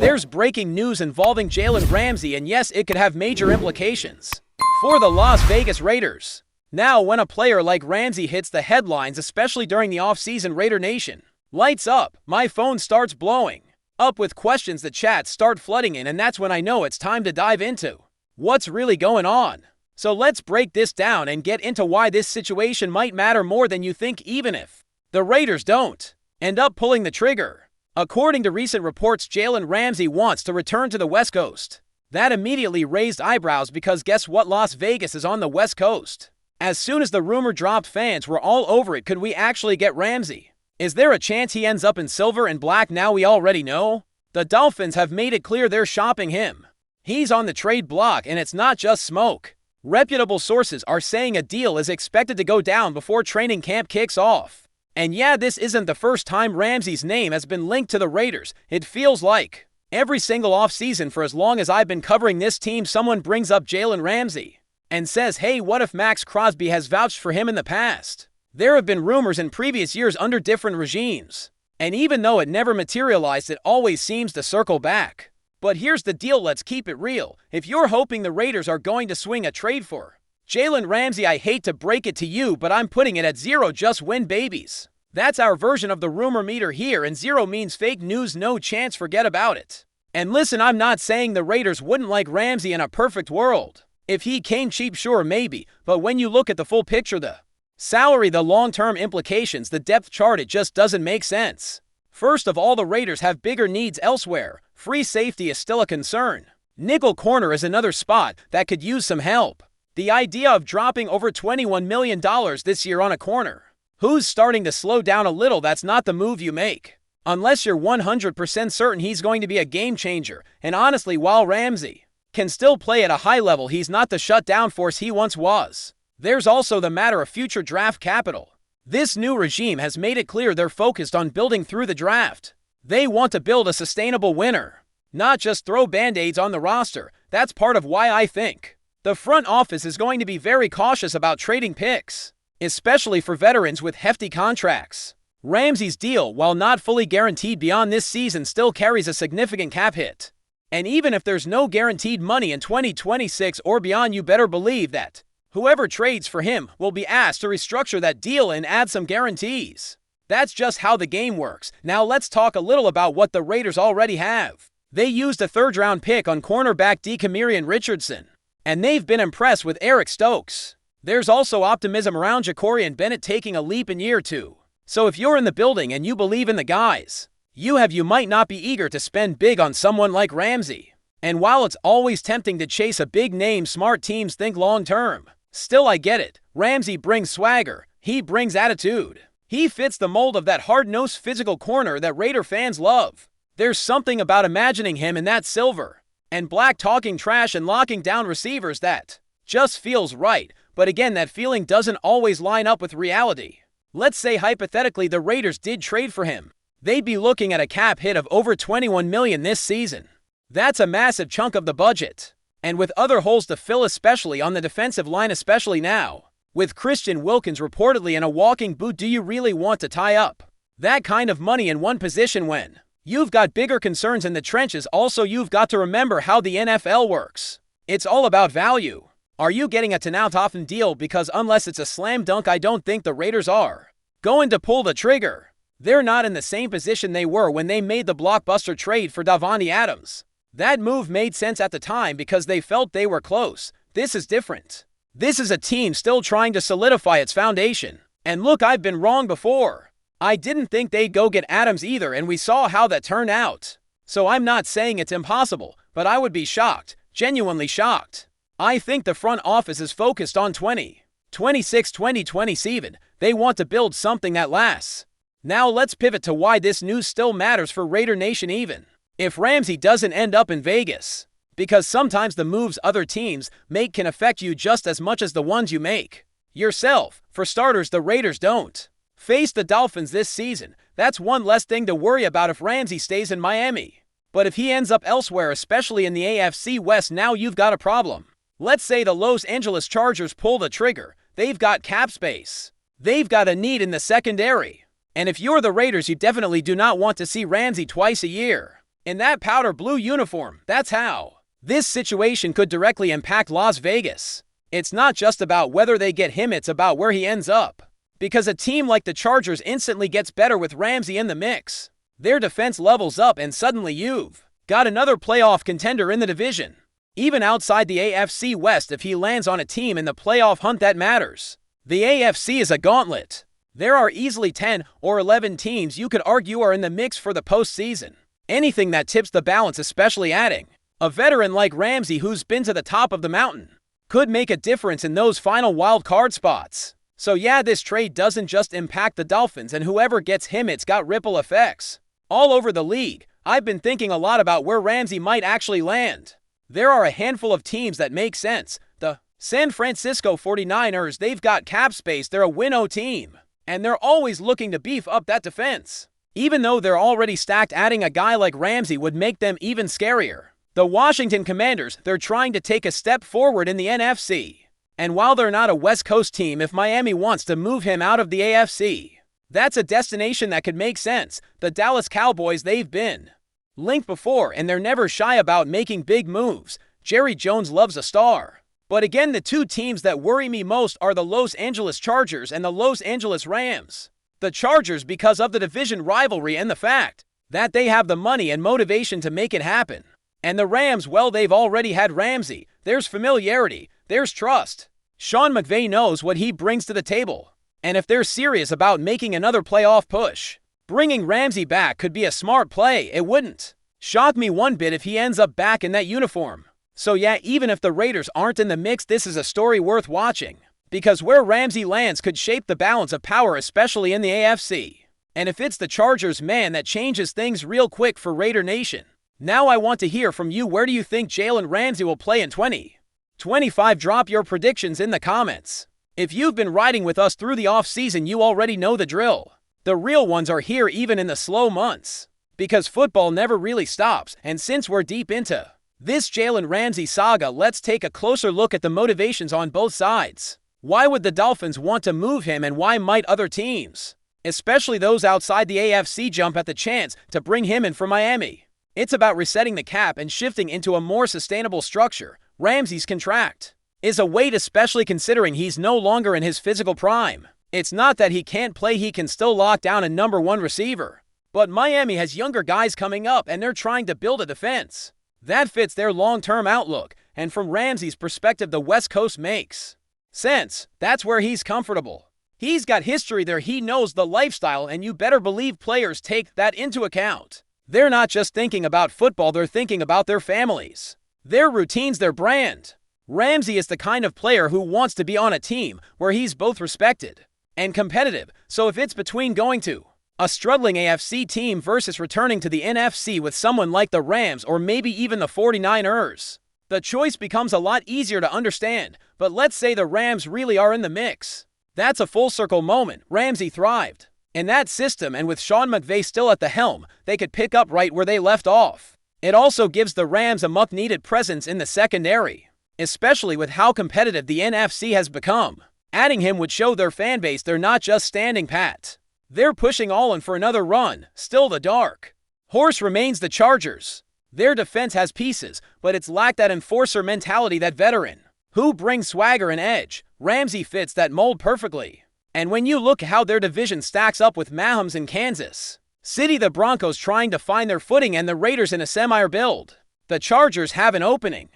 There's breaking news involving Jaylen Ramsay, and yes, it could have major implications for the Las Vegas Raiders. Now, when a player like Ramsay hits the headlines, especially during the offseason, Raider Nation lights up. My phone starts blowing up with questions. The chats start flooding in, and that's when I know it's time to dive into what's really going on. So let's break this down and get into why this situation might matter more than you think, even if the Raiders don't end up pulling the trigger. According to recent reports, Jaylen Ramsay wants to return to the West Coast. That immediately raised eyebrows because guess what? Las Vegas is on the West Coast. As soon as the rumor dropped, fans were all over it. Could we actually get Ramsay? Is there a chance he ends up in silver and black? Now we already know. The Dolphins have made it clear they're shopping him. He's on the trade block, and it's not just smoke. Reputable sources are saying a deal is expected to go down before training camp kicks off. And yeah, this isn't the first time Ramsay's name has been linked to the Raiders. It feels like every single offseason for as long as I've been covering this team, someone brings up Jaylen Ramsay and says, hey, what if Max Crosby has vouched for him in the past? There have been rumors in previous years under different regimes, and even though it never materialized, it always seems to circle back. But here's the deal, let's keep it real. If you're hoping the Raiders are going to swing a trade for Jaylen Ramsay, I hate to break it to you, but I'm putting it at 0. Just win, babies. That's our version of the rumor meter here, and 0 means fake news, no chance, forget about it. And listen, I'm not saying the Raiders wouldn't like Ramsay in a perfect world. If he came cheap, sure, maybe, but when you look at the full picture, the salary, the long-term implications, the depth chart, it just doesn't make sense. First of all, the Raiders have bigger needs elsewhere. Free safety is still a concern. Nickel corner is another spot that could use some help. The idea of dropping over $21 million this year on a corner who's starting to slow down a little, that's not the move you make unless you're 100% certain he's going to be a game changer. And honestly, while Ramsay can still play at a high level, he's not the shutdown force he once was. There's also the matter of future draft capital. This new regime has made it clear they're focused on building through the draft. They want to build a sustainable winner, not just throw band-aids on the roster. That's part of why I think the front office is going to be very cautious about trading picks, especially for veterans with hefty contracts. Ramsay's deal, while not fully guaranteed beyond this season, still carries a significant cap hit. And even if there's no guaranteed money in 2026 or beyond, you better believe that whoever trades for him will be asked to restructure that deal and add some guarantees. That's just how the game works. Now let's talk a little about what the Raiders already have. They used a third-round pick on cornerback De'Amarian Richardson, and they've been impressed with Eric Stokes. There's also optimism around Ja'Cory Bennett taking a leap in year 2. So if you're in the building and you believe in the guys you might not be eager to spend big on someone like Ramsay. And while it's always tempting to chase a big name, smart teams think long-term. Still, I get it. Ramsay brings swagger. He brings attitude. He fits the mold of that hard-nosed physical corner that Raider fans love. There's something about imagining him in that silver and black talking trash and locking down receivers that just feels right. But again, that feeling doesn't always line up with reality. Let's say hypothetically the Raiders did trade for him. They'd be looking at a cap hit of over $21 million this season. That's a massive chunk of the budget. And with other holes to fill, especially on the defensive line, especially now, with Christian Wilkins reportedly in a walking boot, do you really want to tie up that kind of money in one position when you've got bigger concerns in the trenches? Also, you've got to remember how the NFL works. It's all about value. Are you getting a Tanautofen deal? Because unless it's a slam dunk, I don't think the Raiders are going to pull the trigger. They're not in the same position they were when they made the blockbuster trade for Davante Adams. That move made sense at the time because they felt they were close. This is different. This is a team still trying to solidify its foundation. And look, I've been wrong before. I didn't think they'd go get Adams either, and we saw how that turned out. So I'm not saying it's impossible, but I would be shocked, genuinely shocked. I think the front office is focused on 2026, 2027. They want to build something that lasts. Now let's pivot to why this news still matters for Raider Nation even if Ramsay doesn't end up in Vegas. Because sometimes the moves other teams make can affect you just as much as the ones you make yourself. For starters, the Raiders don't face the Dolphins this season. That's one less thing to worry about if Ramsay stays in Miami. But if he ends up elsewhere, especially in the AFC West, now you've got a problem. Let's say the Los Angeles Chargers pull the trigger. They've got cap space. They've got a need in the secondary. And if you're the Raiders, you definitely do not want to see Ramsay twice a year. In that powder blue uniform, that's how. This situation could directly impact Las Vegas. It's not just about whether they get him, it's about where he ends up. Because a team like the Chargers instantly gets better with Ramsay in the mix. Their defense levels up and suddenly you've got another playoff contender in the division. Even outside the AFC West, if he lands on a team in the playoff hunt that matters. The AFC is a gauntlet. There are easily 10 or 11 teams you could argue are in the mix for the postseason. Anything that tips the balance, especially adding a veteran like Ramsay who's been to the top of the mountain, could make a difference in those final wild card spots. So yeah, this trade doesn't just impact the Dolphins and whoever gets him, it's got ripple effects all over the league. I've been thinking a lot about where Ramsay might actually land. There are a handful of teams that make sense. The San Francisco 49ers, they've got cap space, they're a win-o team, and they're always looking to beef up that defense. Even though they're already stacked, adding a guy like Ramsay would make them even scarier. The Washington Commanders, they're trying to take a step forward in the NFC. And while they're not a West Coast team, if Miami wants to move him out of the AFC, that's a destination that could make sense. The Dallas Cowboys, they've been linked before, and they're never shy about making big moves. Jerry Jones loves a star. But again, the two teams that worry me most are the Los Angeles Chargers and the Los Angeles Rams. The Chargers because of the division rivalry and the fact that they have the money and motivation to make it happen. And the Rams, well, they've already had Ramsay. There's familiarity. There's trust. Sean McVay knows what he brings to the table. And if they're serious about making another playoff push, bringing Ramsay back could be a smart play. It wouldn't shock me one bit if he ends up back in that uniform. So yeah, even if the Raiders aren't in the mix, this is a story worth watching. Because where Ramsay lands could shape the balance of power, especially in the AFC. And if it's the Chargers, man, that changes things real quick for Raider Nation. Now I want to hear from you. Where do you think Jaylen Ramsay will play in 2025? Drop your predictions in the comments. If you've been riding with us through the offseason, you already know the drill. The real ones are here even in the slow months. Because football never really stops, and since we're deep into this Jaylen Ramsay saga, let's take a closer look at the motivations on both sides. Why would the Dolphins want to move him, and why might other teams, especially those outside the AFC, jump at the chance to bring him in from Miami? It's about resetting the cap and shifting into a more sustainable structure. Ramsay's contract is a weight, especially considering he's no longer in his physical prime. It's not that he can't play, he can still lock down a #1 receiver. But Miami has younger guys coming up, and they're trying to build a defense that fits their long-term outlook. And from Ramsay's perspective, the West Coast makes sense. That's where he's comfortable. He's got history there, he knows the lifestyle, and you better believe players take that into account. They're not just thinking about football, they're thinking about their families, their routines, their brand. Ramsay is the kind of player who wants to be on a team where he's both respected and competitive. So if it's between going to a struggling AFC team versus returning to the NFC with someone like the Rams or maybe even the 49ers, the choice becomes a lot easier to understand. But let's say the Rams really are in the mix. That's a full circle moment. Ramsay thrived in that system, and with Sean McVay still at the helm, they could pick up right where they left off. It also gives the Rams a much-needed presence in the secondary, especially with how competitive the NFC has become. Adding him would show their fan base they're not just standing pat. They're pushing all in for another run. Still, the dark horse remains the Chargers. Their defense has pieces, but it's lacked that enforcer mentality, that veteran who brings swagger and edge. Ramsay fits that mold perfectly. And when you look how their division stacks up with Mahomes in Kansas City, the Broncos trying to find their footing, and the Raiders in a semi-rebuild, the Chargers have an opening.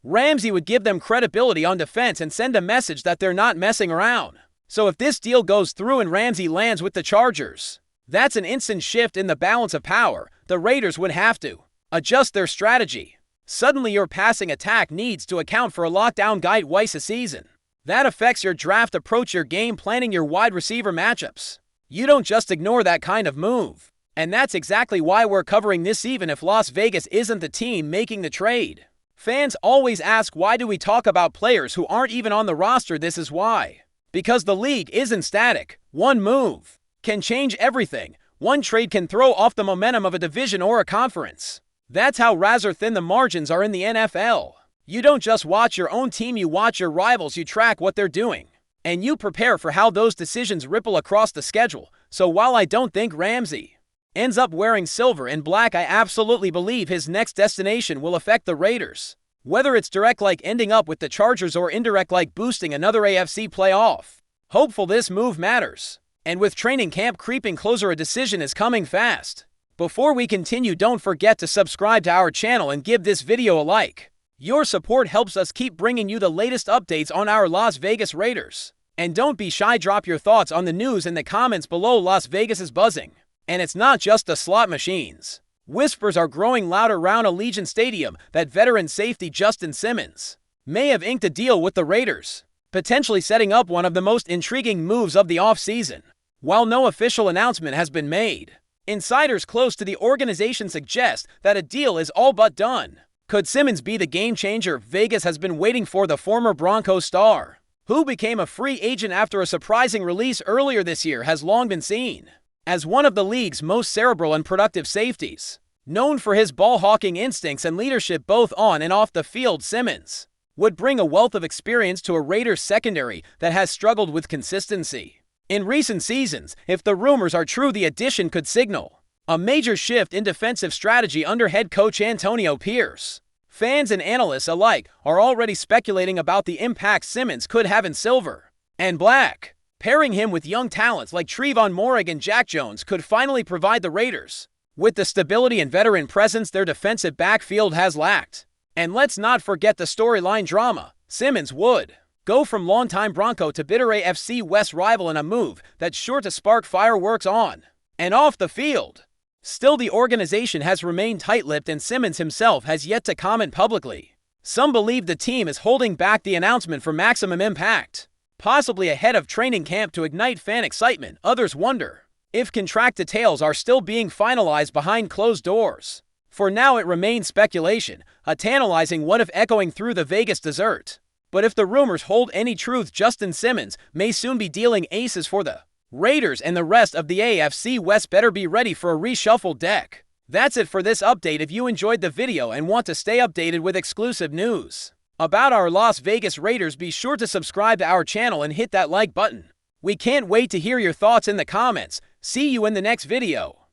Ramsay would give them credibility on defense and send a message that they're not messing around. So if this deal goes through and Ramsay lands with the Chargers, that's an instant shift in the balance of power. The Raiders would have to adjust their strategy. Suddenly your passing attack needs to account for a lockdown guy twice a season. That affects your draft approach, your game planning, your wide receiver matchups. You don't just ignore that kind of move. And that's exactly why we're covering this, even if Las Vegas isn't the team making the trade. Fans always ask, why do we talk about players who aren't even on the roster? This is why. Because the league isn't static. One move can change everything. One trade can throw off the momentum of a division or a conference. That's how razor thin the margins are in the NFL. You don't just watch your own team, you watch your rivals, you track what they're doing, and you prepare for how those decisions ripple across the schedule. So while I don't think Ramsay ends up wearing silver and black, I absolutely believe his next destination will affect the Raiders. Whether it's direct like ending up with the Chargers or indirect like boosting another AFC playoff. Hopeful this move matters. And with training camp creeping closer, a decision is coming fast. Before we continue, don't forget to subscribe to our channel and give this video a like. Your support helps us keep bringing you the latest updates on our Las Vegas Raiders. And don't be shy, drop your thoughts on the news in the comments below. Las Vegas is buzzing. And it's not just the slot machines. Whispers are growing louder around Allegiant Stadium that veteran safety Justin Simmons may have inked a deal with the Raiders, potentially setting up one of the most intriguing moves of the offseason. While no official announcement has been made, insiders close to the organization suggest that a deal is all but done. Could Simmons be the game changer Vegas has been waiting for? The former Broncos star, who became a free agent after a surprising release earlier this year, has long been seen as one of the league's most cerebral and productive safeties. Known for his ball-hawking instincts and leadership both on and off the field, Simmons would bring a wealth of experience to a Raiders secondary that has struggled with consistency in recent seasons. If the rumors are true, the addition could signal a major shift in defensive strategy under head coach Antonio Pierce. Fans and analysts alike are already speculating about the impact Simmons could have in silver and black. Pairing him with young talents like Trevon Moehrig and Jack Jones could finally provide the Raiders with the stability and veteran presence their defensive backfield has lacked. And let's not forget the storyline drama. Simmons would go from longtime Bronco to bitter AFC West rival in a move that's sure to spark fireworks on and off the field. Still, the organization has remained tight-lipped and Simmons himself has yet to comment publicly. Some believe the team is holding back the announcement for maximum impact, possibly ahead of training camp to ignite fan excitement. Others wonder if contract details are still being finalized behind closed doors. For now, it remains speculation, a tantalizing what if echoing through the Vegas desert. But if the rumors hold any truth, Justin Simmons may soon be dealing aces for the Raiders, and the rest of the AFC West better be ready for a reshuffled deck. That's it for this update. If you enjoyed the video and want to stay updated with exclusive news about our Las Vegas Raiders, be sure to subscribe to our channel and hit that like button. We can't wait to hear your thoughts in the comments. See you in the next video.